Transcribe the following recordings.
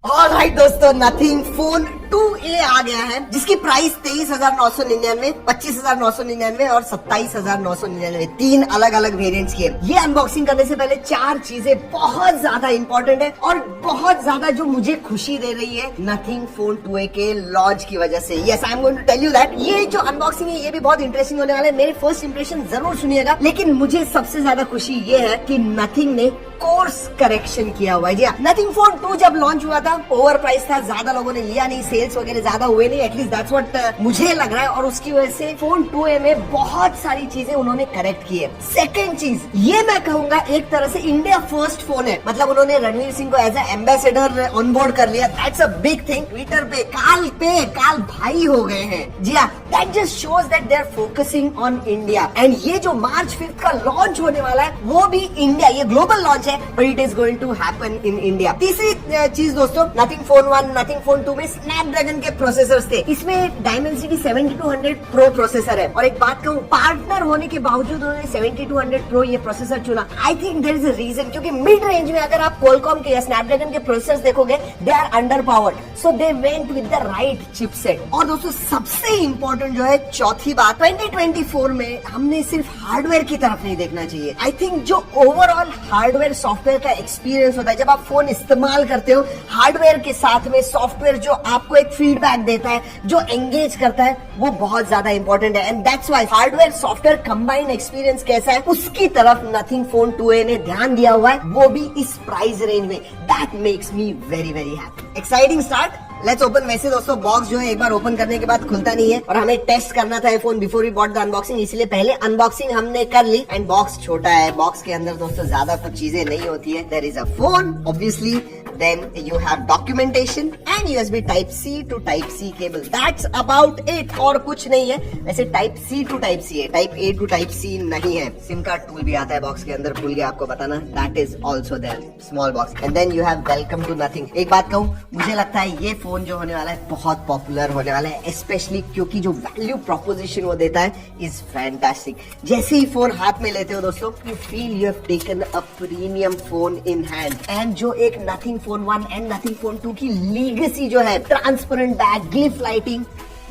Alright दोस्तों, nothing phone 2A आ गया है जिसकी प्राइस 23,999, 25,999 और 27,999, 3 अलग अलग वेरिएंट्स की है। ये अनबॉक्सिंग करने से पहले 4 चीजें बहुत ज्यादा इंपॉर्टेंट है और बहुत ज्यादा जो मुझे खुशी दे रही है नथिंग फोन 2A के लॉन्च की वजह से। Yes, I am going to tell you that ये जो अनबॉक्सिंग है ये भी बहुत इंटरेस्टिंग होने वाला है। मेरे फर्स्ट इंप्रेशन जरूर सुनिएगा, लेकिन मुझे सबसे ज्यादा खुशी ये है कि नथिंग ने कोर्स करेक्शन किया हुआ है। जी हाँ, नथिंग फोन 2 जब लॉन्च हुआ था ओवर प्राइस था, ज्यादा लोगों ने लिया नहीं, सेल्स वगैरह ज्यादा हुए नहीं, एटलीस्ट दैट्स व्हाट मुझे लग रहा है। और उसकी वजह से फोन 2A में बहुत सारी चीजें उन्होंने करेक्ट की है। सेकंड चीज, ये मैं कहूंगा एक तरह से इंडिया फर्स्ट फोन है, मतलब उन्होंने रणवीर सिंह को as a ambassador on board कर लिया। That's a big thing. Twitter पे काल भाई हो गए हैं। जी हाँ, that just shows that they are focusing on India. And ये जो March 5 का लॉन्च होने वाला है वो भी इंडिया, ये ग्लोबल लॉन्च है but it is going to happen in India. तीसरी चीज दोस्तों, नथिंग फोन 1, नथिंग फोन 2 में स्नैपड्रैगन के प्रोसेसर्स थे। इसमें डायमेंसिटी 7200 प्रो प्रोसेसर है। और एक बात कहूँ, पार्टनर होने के बावजूद उन्होंने 7200 प्रो ये प्रोसेसर चुना। I think there is a reason, क्योंकि मिड रेंज में अगर आप क्वालकॉम के या स्नैपड्रैगन के प्रोसेसर्स देखोगे they are underpowered, so they went with the right chipset. और दोस्तों सबसे इंपॉर्टेंट जो है चौथी बात, 2024 में हमने सिर्फ हार्डवेयर की तरफ नहीं देखना चाहिए। आई थिंक जो ओवरऑल हार्डवेयर सॉफ्टवेयर का एक्सपीरियंस होता है जब आप फोन इस्तेमाल करते हो, हार्डवेयर के साथ में सॉफ्टवेयर जो आपको एक फीडबैक देता है, जो एंगेज करता है, वो बहुत ज्यादा इंपॉर्टेंट है। And that's why hardware software combined experience कैसा है उसकी तरफ नथिंग फोन 2A ने ध्यान दिया हुआ है, वो भी इस प्राइस रेंज में। That makes me very very happy. Exciting start, let's open. वैसे दोस्तों बॉक्स जो है एक बार ओपन करने के बाद खुलता नहीं है और हमें टेस्ट करना था phone before we bought the unboxing, इसलिए पहले अनबॉक्सिंग हमने कर ली। एंड बॉक्स छोटा है, बॉक्स के अंदर दोस्तों ज्यादा कुछ चीजें नहीं होती है। There is a phone obviously, then you have documentation and USB type C to type C cable, that's about it। और कुछ नहीं है। वैसे type C to type C है, type A to type C नहीं है। सिम कार्ड टूल भी आता है बॉक्स के अंदर, भूल गया आपको बताना, that is also there, small box। and then you have welcome to nothing। एक बात कहूँ, मुझे लगता है ये फोन जो होने वाला है बहुत पॉपुलर होने वाला है, स्पेशली क्योंकि जो वैल्यू प्रोपोजिशन वो देता है इज फैंटास्टिक। जैसे ही फोन हाथ में लेते हो दोस्तों, you feel you have taken a premium phone in hand. And जो एक nothing phone 1 and nothing phone 2 की लीगेसी जो है, transparent back, glyph lighting,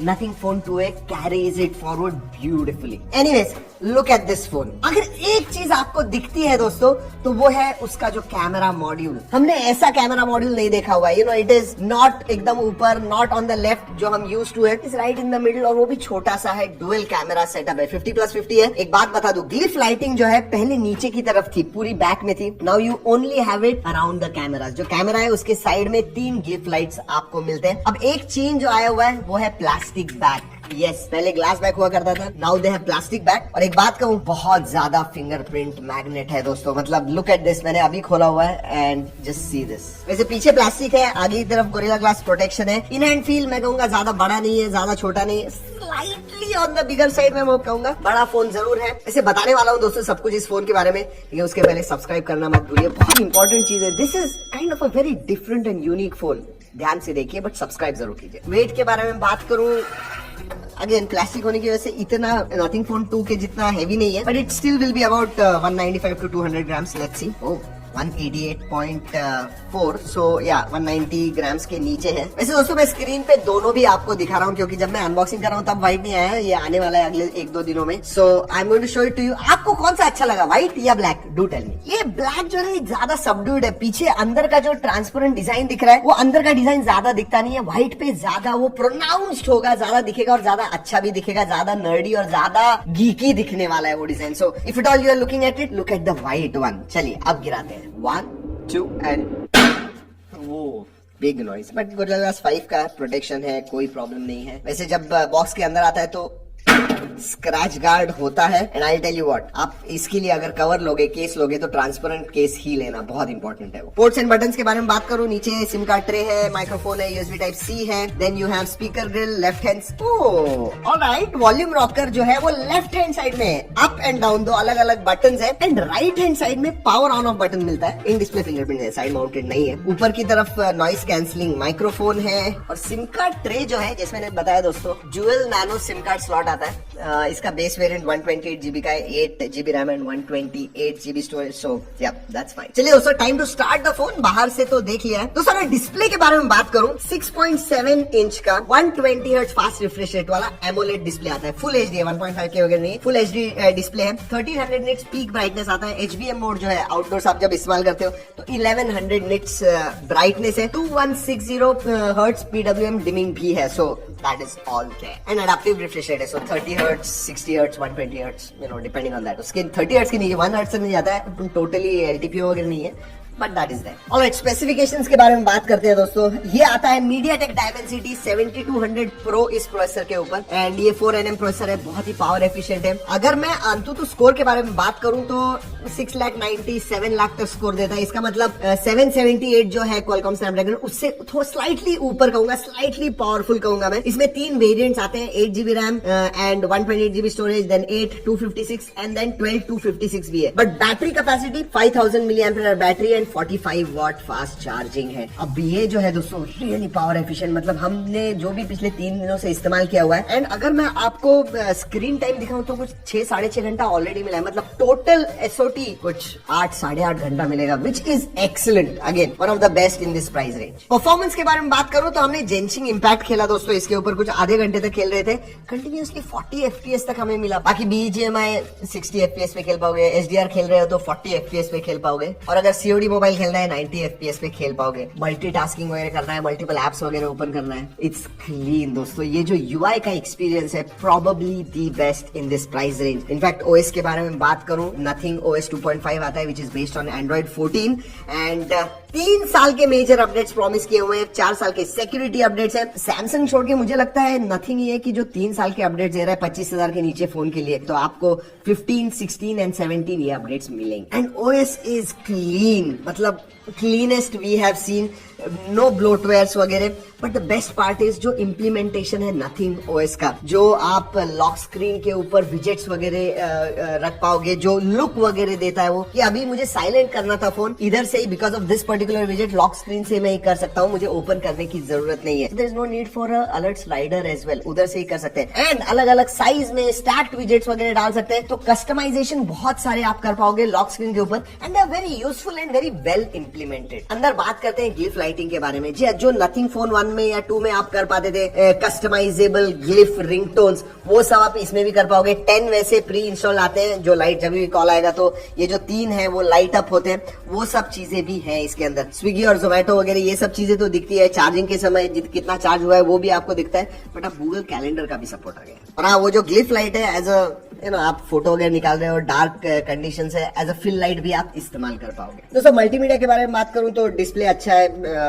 nothing phone 2A carries it forward beautifully. Anyways, look at this phone. अगर एक चीज आपको दिखती है दोस्तों तो वो है उसका जो कैमरा मॉड्यूल। हमने ऐसा कैमरा मॉड्यूल नहीं देखा हुआ है। You know, it is not एकदम ऊपर, नॉट ऑन द लेफ्ट जो हम यूज टू है, is right in the middle, और वो भी छोटा सा है। डुअल कैमरा सेटअप है, 50+50 है। एक बात बता दो, ग्लिफ लाइटिंग जो है पहले नीचे की तरफ थी, पूरी बैक में थी। Now you only have it around the camera. जो कैमरा है उसके साइड में 3 ग्लिफ लाइट्स आपको मिलते हैं। अब एक चेंज जो आया हुआ है वो है प्लास्टिक बैक। यस, पहले ग्लास बैक हुआ करता था, now they have plastic back. और एक बात कहूँ, बहुत ज्यादा फिंगरप्रिंट मैग्नेट है दोस्तों, मतलब लुक एट दिस, मैंने अभी खोला हुआ है एंड जस्ट सी दिस। वैसे पीछे प्लास्टिक है, आगे की तरफ गोरिल्ला ग्लास प्रोटेक्शन है। इन हैंड फील मैं कहूँगा ज्यादा बड़ा नहीं है, ज्यादा छोटा नहीं है, slightly on the bigger side में मैं कहूँगा। बड़ा फोन जरूर है। ऐसे बताने वाला हूँ दोस्तों सब कुछ इस फोन के बारे में, लेकिन उसके पहले सब्सक्राइब करना मत भूलिए, बहुत इंपॉर्टेंट चीज है। This is kind of a very different and unique phone, ध्यान से देखिए बट सब्सक्राइब जरूर कीजिए। वेट के बारे में बात करूँ, अगेन प्लास्टिक होने की वजह से इतना नथिंग फोन 2 के जितना हैवी नहीं है, but it still will be about 195 to 200 grams। Let's see. 188.4, सो या 190 ग्राम्स के नीचे है। वैसे दोस्तों मैं स्क्रीन पे दोनों भी आपको दिखा रहा हूँ, क्योंकि जब मैं अनबॉक्सिंग कर रहा हूँ तब व्हाइट नहीं आया है, ये आने वाला है अगले 1-2 दिनों में। So I am going to show it to you. आपको कौन सा अच्छा लगा, व्हाइट या ब्लैक? Do tell me. ये ब्लैक जो है ज्यादा सबड्यूड है, पीछे अंदर का जो ट्रांसपेरेंट डिजाइन दिख रहा है वो अंदर का डिजाइन ज्यादा दिखता नहीं है। व्हाइट पे ज्यादा वो प्रोनाउंस्ड होगा, ज्यादा दिखेगा और ज्यादा अच्छा भी दिखेगा, ज्यादा नर्डी और ज्यादा गीकी दिखने वाला है वो design. So if it all you are looking at it, look at the white one. चलिए अब गिराते हैं, 1 2 and वो big noise, but Gorilla Glass 5 का प्रोटेक्शन है, कोई प्रॉब्लम नहीं है। वैसे जब बॉक्स के अंदर आता है तो स्क्रैच गार्ड होता है। And I tell you what, आप इसके लिए अगर कवर लोगे, केस लोगे, तो ट्रांसपेरेंट केस ही लेना, बहुत इंपॉर्टेंट है वो। पोर्ट्स एंड बटन्स के बारे में बात करूं, नीचे सिम कार्ड ट्रे है, माइक्रोफोन है, USB टाइप C है, then you have speaker grill, left hand. Alright, volume rocker जो है वो लेफ्ट हैंड साइड में है, अप एंड डाउन दो अलग अलग बटन है। एंड राइट हैंड साइड में पावर ऑन ऑफ बटन मिलता है, इन डिस्प्ले फिंगरप्रिंट है, साइड माउंटेड नहीं है। ऊपर की तरफ नॉइस कैंसिलिंग माइक्रोफोन है, और सिम कार्ड ट्रे जो है जैसे मैंने बताया दोस्तों, dual nano SIM card slot आता आता है। इसका बेस वेरिएंट 128GB का है, 8GB RAM and 128GB storage, सो या दैट्स फाइन। चलिए दोस्तों, time to start the phone. बाहर से तो देख लिया है दोस्तों। अगर डिस्प्ले के बारे में बात करूं, 6.7 इंच का 120Hz फास्ट रिफ्रेश रेट वाला एमोलेड डिस्प्ले आता है। फुल एचडी है, 1.5K वगैरह नहीं, फुल एचडी डिस्प्ले है। 1300 निट्स पीक ब्राइटनेस आता है। HBM मोड जो है आउटडोर्स आप जब इस्तेमाल करते हो तो 1100 निट्स ब्राइटनेस है। 2160 Hz PWM डिमिंग भी है, so that is all there. And adaptive refresh rate है, so 30 Hz, 60 Hz, 120 Hz, you know, depending on that. उसके 30 Hz की नहीं है, 1 Hz से नहीं जाता है, टोटली LTPO वगैरह नहीं है, but that is that. Alright, specifications के बारे में बात करते हैं दोस्तों। ये आता है MediaTek Dimensity 7200 Pro इस प्रोसेसर के ऊपर, एंड ये 4nm प्रोसेसर है, बहुत ही पावर एफिशिएंट है। अगर मैं अंतुतु स्कोर के बारे में बात करूं तो 6,97,000 लाख तक स्कोर देता है। इसका मतलब 778 जो है Qualcomm Snapdragon, उससे थोड़ा स्लाइटली ऊपर कहूंगा, स्लाइटली पावरफुल कहूंगा मैं। इसमें 3 वेरिएंट्स आते हैं, 8GB RAM and 128GB storage, then 8 256 and then 12 256 भी है। But battery capacity 5000 mAh battery and 45 watt fast charging है। अब ये जो है दोस्तों रियली पावर एफिशिएंट, मतलब हमने जो भी पिछले 3 दिनों से इस्तेमाल किया हुआ है। एंड अगर मैं आपको स्क्रीन टाइम दिखाऊं तो कुछ 6 साढ़े 6 घंटा ऑलरेडी मिला है, मतलब टोटल SOT कुछ 8 साढ़े 8 घंटा मिलेगा, which is excellent. Again one of the best in this price range. Performance के बारे में बात करूं तो हमने जेंशिंग इंपैक्ट खेला दोस्तों, इसके ऊपर कुछ आधे घंटे तक खेल रहे थे कंटिन्यूअसली, 40 FPS तक हमें मिला। बाकी BGMI 60 FPS पे खेल पाओगे, HDR खेल रहे हो तो 40 FPS पे खेल पाओगे, और अगर COD मोबाइल खेलना है 90 FPS पे खेल पाओगे। मल्टीटास्किंग वगैरह करना है, मल्टीपल एप्स वगैरह ओपन करना है, इट्स क्लीन दोस्तों। ये जो UI का एक्सपीरियंस है, probably the best in this price range. In fact OS के बारे में बात करूं, नथिंग OS 2.5 आता है, which is based on Android 14 and 3 साल के मेजर अपडेट्स प्रॉमिस किए हुए हैं, 4 साल के सिक्योरिटी अपडेट्स हैं। सैमसंग छोड़ के मुझे लगता है नथिंग ये कि जो 3 साल के अपडेट्स दे रहा है 25,000 के नीचे फोन के लिए, तो आपको 15, 16 एंड 17 ये अपडेट्स मिलेंगे। एंड OS इज क्लीन, मतलब cleanest we have seen, no bloatwares वगैरह। But the best part is जो इम्प्लीमेंटेशन है नथिंग OS का, जो आप लॉक स्क्रीन के ऊपर विजेट्स वगैरह रख पाओगे, जो लुक वगैरह देता है वो, कि अभी मुझे साइलेंट करना था फोन, इधर से ही बिकॉज ऑफ दिस पर्टिकुलर विजेट लॉक स्क्रीन से मैं ही कर सकता हूँ, मुझे ओपन करने की जरूरत नहीं है। There is no need for a alert slider as well, उधर से ही कर सकते हैं। एंड अलग अलग साइज में स्टैक्ड विजेट्स वगैरह डाल सकते हैं, तो कस्टमाइजेशन बहुत सारे आप कर पाओगे लॉक स्क्रीन के ऊपर, and they are very useful and very well implemented. अंदर बात करते हैं ग्लिफ लाइटिंग के बारे में, जी जो नथिंग फोन 1 में या 2 में आप कर पाते थे कस्टमाइजेबल ग्लिफ रिंगटोन्स, वो सब आप इसमें भी कर पाओगे। 10 वैसे प्री इंस्टॉल आते हैं, जो लाइट जब भी कॉल आएगा तो ये जो 3 है वो लाइट अप होते हैं, वो सब चीजें भी हैं इसके अंदर। स्विगी और जोमेटो वगैरह ये सब चीजें तो दिखती है, चार्जिंग के समय कितना चार्ज हुआ है वो भी आपको दिखता है, बट अब गूगल कैलेंडर का भी सपोर्ट आ गया। और हाँ, वो जो ग्लिफ लाइट है एज अ आप फोटो वगैरह निकाल रहे हो, डार्क कंडीशन है, एज अ फिल लाइट भी आप इस्तेमाल कर पाओगे। दोस्तों मल्टीमीडिया के बारे में बात करूं तो डिस्प्ले अच्छा है,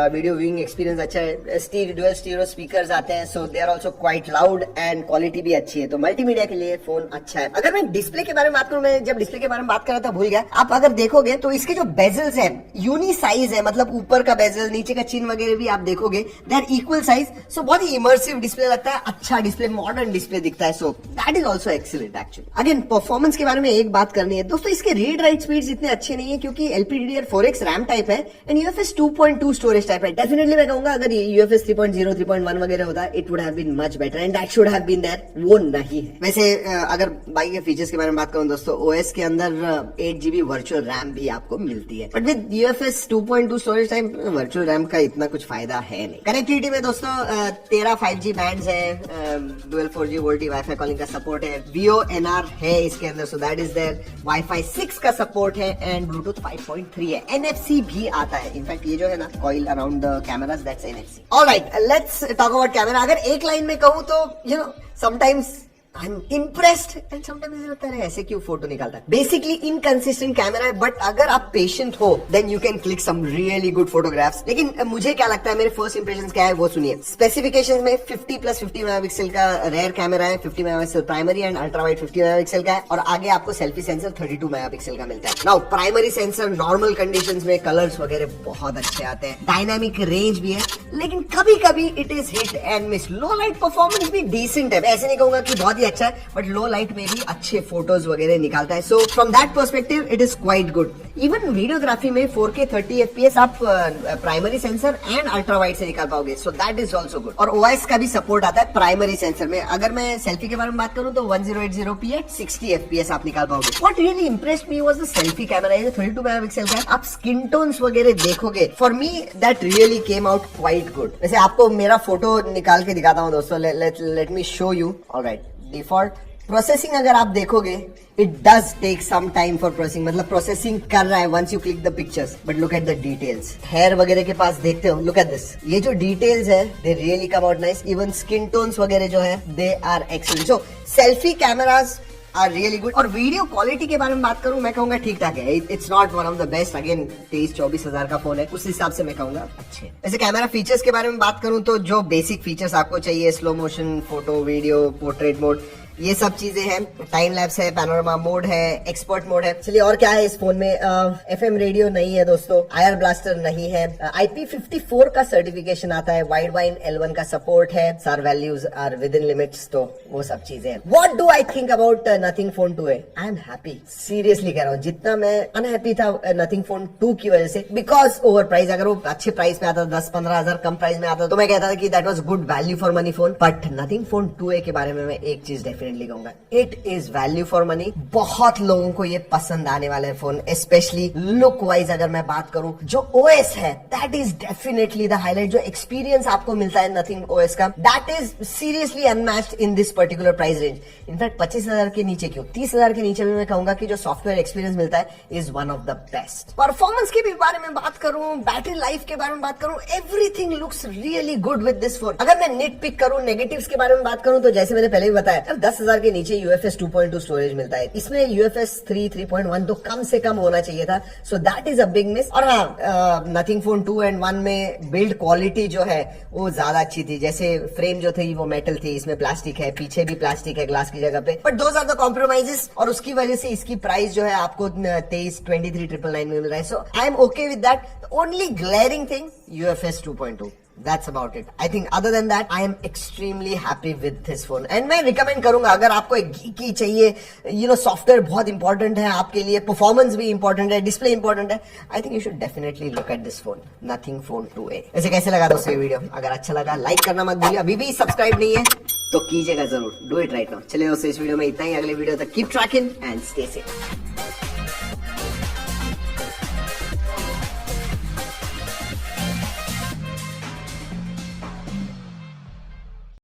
वीडियो व्यूइंग एक्सपीरियंस अच्छा है, डुअल स्टीरियो स्पीकर्स आते हैं, so they are also quite loud and quality भी अच्छी है, तो मल्टीमीडिया के लिए फोन अच्छा है। अगर मैं डिस्प्ले के बारे में बात करूं, मैं जब डिस्प्ले के बारे में बात कर रहा था भूल गया, आप अगर देखोगे तो इसके जो बेजल्स है यूनी साइज है, मतलब ऊपर का बेजल, नीचे का चिन वगैरह भी आप देखोगे दे आर इक्वल साइज, सो बहुत ही इमर्सिव डिस्प्ले लगता है, अच्छा डिस्प्ले, मॉडर्न डिस्प्ले दिखता है, so that is also excellent actually. Again performance के बारे में एक बात करनी है दोस्तों, इसके रीड राइट स्पीड्स इतने अच्छे नहीं है क्योंकि LPDDR4X रैम टाइप है एंड UFS 2.2 स्टोरेज टाइप है। डेफिनेटली मैं कहूंगा अगर UFS 3.0 3.1 वगैरह होता it would have been much better and that should have been there, वो नहीं है। वैसे अगर बाकी के फीचर्स के बारे में बात करूं दोस्तों, OS के अंदर 8GB वर्चुअल रैम भी आपको मिलती है, but with UFS 2.2 storage type virtual RAM का इतना कुछ फायदा है नहीं। कनेक्टिविटी में दोस्तों 13 5G बैंड्स है, dual 4G VoLTE wifi calling का सपोर्ट है, VoNR है इसके अंदर, so that is there, wifi 6 का सपोर्ट है एंड ब्लूटूथ 5.3 है, NFC भी आता है। इनफैक्ट ये जो है ना coil around the cameras, that's NFC। Alright, let's talk about camera. अगर एक लाइन में कहूं तो you know sometimes I am impressed and sometimes मुझे लगता है ऐसे क्यों फोटो निकालता है। बेसिकली इनकंसिस्टेंट कैमरा है, बट अगर आप पेशेंट हो then you can click some really good photographs. लेकिन मुझे क्या लगता है, मेरे फर्स्ट इंप्रेशंस क्या है वो सुनिए। स्पेसिफिकेशंस में 50+50 मेगापिक्सल का रेयर कैमरा है, 50 megapixel primary and ultra wide 50 megapixel का है, और आगे आपको सेल्फी सेंसर 32 मेगापिक्सल का मिलता है। Now primary sensor normal conditions में कलर्स वगैरह बहुत अच्छे आते हैं, डायनामिक रेंज भी है, लेकिन कभी कभी it is hit and miss. Low light performance भी डिसेंट है, ऐसे नहीं कहूंगा कि बहुत ही अच्छा है, बट लो लाइट में भी अच्छे फोटोज वगैरह निकालता है। So from that perspective it is quite good. Even videography में 4K 30 FPS आप primary sensor and ultra wide से निकाल पाओगे, सो दैट इज ऑल्सो गुड। और OIS का भी सपोर्ट आता है प्राइमरी सेंसर में। अगर मैं सेल्फी के बारे में बात करूं तो 1080p एट 60 FPS आप निकाल पाओगे। What really impressed me was the selfie camera. ये 32 मेगापिक्सल का है। आप स्किन टोन्स वगैरह देखोगे, for me that really came out quite good. वैसे आपको मेरा फोटो निकाल के दिखाता हूँ दोस्तों, let me show you. Alright, default processing अगर आप देखोगे, it does take some time for processing, मतलब प्रोसेसिंग कर रहा है once you click the pictures, but look at the details. Hair वगैरह के पास देखते हो, लुक एट दिस, ये जो डिटेल्स है they really come out nice. Even skin tones वगैरह जो है they are excellent. So selfie cameras are really good. और वीडियो क्वालिटी के बारे में बात करूं, मैं कहूंगा ठीक ठाक है। It's not one of the best, again 23-24 हजार का फोन है, उस हिसाब से मैं कहूंगा अच्छे। वैसे कैमरा फीचर्स के बारे में बात करूं तो जो बेसिक फीचर्स आपको चाहिए, slow motion, photo, video, portrait mode, ये सब चीजें हैं। टाइम लैप्स है, पैनोरामा मोड है, एक्सपर्ट मोड है। चलिए और क्या है इस फोन में, FM रेडियो नहीं है दोस्तों, IR ब्लास्टर नहीं है, IP54 का सर्टिफिकेशन आता है, वाइड वाइन L1 का सपोर्ट है, SAR values are with in limits, तो वो सब चीजें हैं। What do I think about Nothing phone 2A? I am happy, seriously कह रहा हूँ। जितना मैं अनहैप्पी था नथिंग फोन 2 की वजह से, बिकॉज ओवर प्राइस, अगर वो अच्छे प्राइस में आता, 10-15 हजार कम प्राइस में आता, तो मैं कहता था कि that was good value for money phone. But nothing phone 2A के बारे में मैं एक चीज डेफिनेटली कहूंगा, it is value for money. बहुत लोगों को ये पसंद आने वाला है फोन, स्पेशली लुक वाइज अगर मैं बात करूं। जो OS है that is definitely the highlight. जो एक्सपीरियंस आपको मिलता है नथिंग OS का, that is seriously unmatched in this particular price range. In fact 25,000 के नीचे क्यों, 30,000 के नीचे भी मैं कहूंगा कि जो सॉफ्टवेयर एक्सपीरियंस मिलता है is one of the best. Performance के भी बारे में बात करूं, बैटरी लाइफ के बारे में बात करूं, everything looks really good with this phone. अगर मैं निट पिक करूं, नेगेटिव्स के बारे में बात करूं, तो जैसे मैंने पहले भी बताया, 10,000 के नीचे UFS 2.2 स्टोरेज मिलता है, इसमें UFS 3.1 तो कम से कम होना चाहिए था, सो that is a big miss. और हाँ, नथिंग फोन 2 and 1 में बिल्ड क्वालिटी जो है वो ज्यादा अच्छी थी। जैसे फ्रेम जो थी वो मेटल थी, इसमें प्लास्टिक है, पीछे भी प्लास्टिक है ग्लास की जगह पे, but those are the compromises, और उसकी वजह से इसकी प्राइस जो है आपको 23,999 में मिल रहा है। So I am okay with that. Only glaring thing UFS 2.2, That's about it. I think other than that, I am extremely happy with this phone. And मैं recommend करूंगा, अगर आपको एक geeky चाहिए, सॉफ्टवेयर बहुत इंपॉर्टेंट है आपके लिए, परफॉर्मेंस भी इंपॉर्टेंट है, डिस्प्ले इंपॉर्टेंट है, I think you should definitely look at this phone, Nothing Phone 2A। ऐसे कैसे लगा दोस्तों ये वीडियो? अगर अच्छा लगा लाइक करना मत भूलिए, अभी भी सब्सक्राइब नहीं है तो कीजिएगा जरूर, डू इट राइट नाउ। चलिए दोस्तों इस वीडियो में इतना ही, अगले वीडियो तक keep trekking and stay safe.